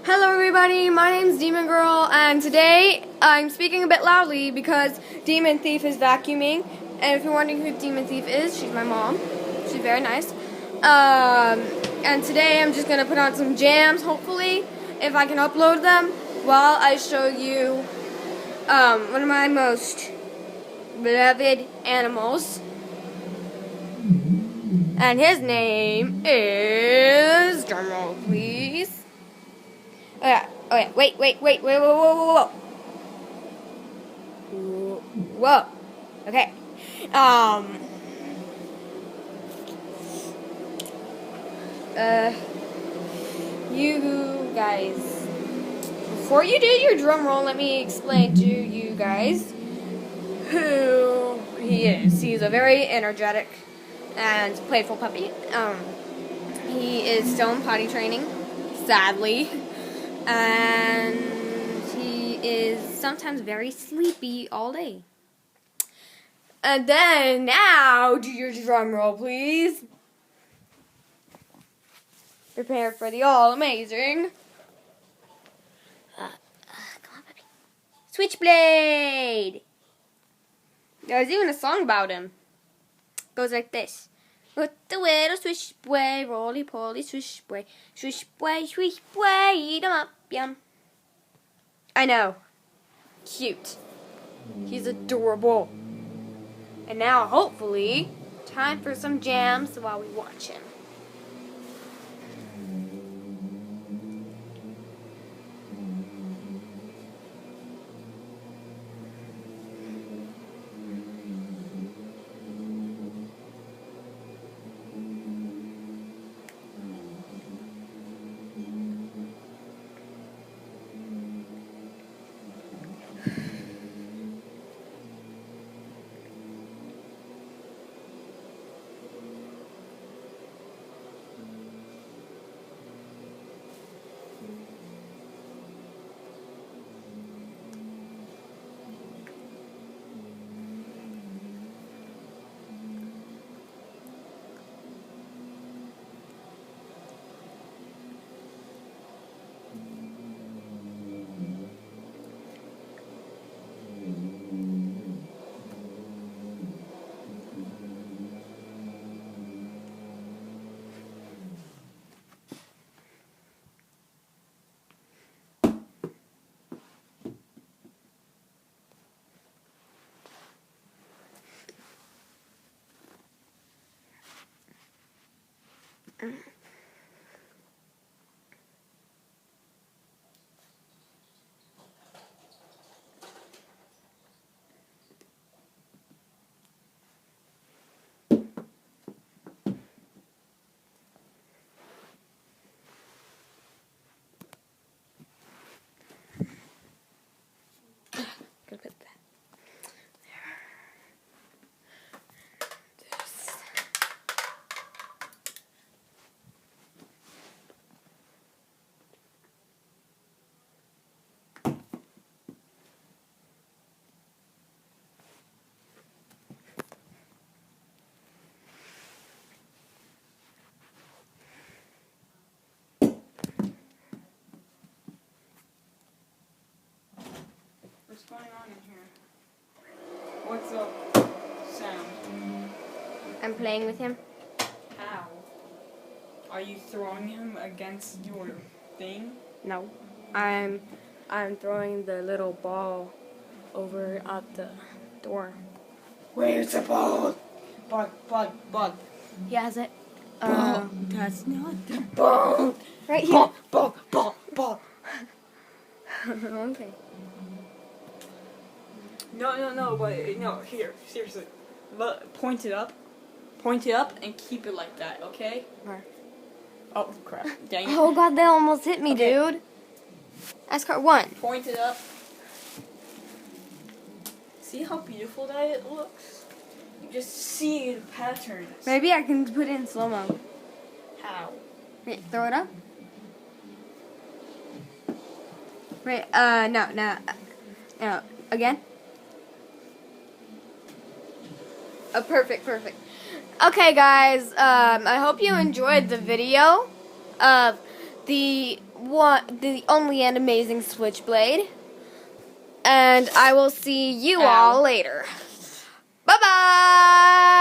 Hello everybody, my name's Demon Girl, and today I'm speaking a bit loudly because Demon Thief is vacuuming. And if you're wondering who Demon Thief is, she's my mom. She's very nice. And today I'm just gonna put on some jams, hopefully, if I can upload them, while I show you one of my most beloved animals. And his name is, drumroll please. Oh yeah, wait, whoa. Whoa. Okay. You guys, before you do your drum roll, let me explain to you guys who he is. He's a very energetic and playful puppy. He is still in potty training, sadly. And he is sometimes very sleepy all day. And then, now, do your drum roll, please. Prepare for the all-amazing... come on, puppy. Switchblade! There's even a song about him. Goes like this. With the little switchblade, roly-poly switchblade, eat 'em up, yum. I know. Cute. He's adorable. And now, hopefully, time for some jams while we watch him. Gonna put that there. What's going on in here? What's the sound? I'm playing with him. How? Are you throwing him against your thing? No, I'm throwing the little ball over at the door. Where's the ball? Bug. He has it. That's not the ball. Right here. Ball. Okay. No, but no, here, seriously. Point it up and keep it like that, okay? Where? Oh, crap. Dang it. Oh god, they almost hit me, Okay. dude. That's card 1. Point it up. See how beautiful that it looks? You just see the patterns. Maybe I can put it in slow-mo. How? Wait, throw it up. Wait, no. Again? Perfect. Okay, guys, I hope you enjoyed the video of the only and amazing Switchblade. And I will see you all later. Bye-bye!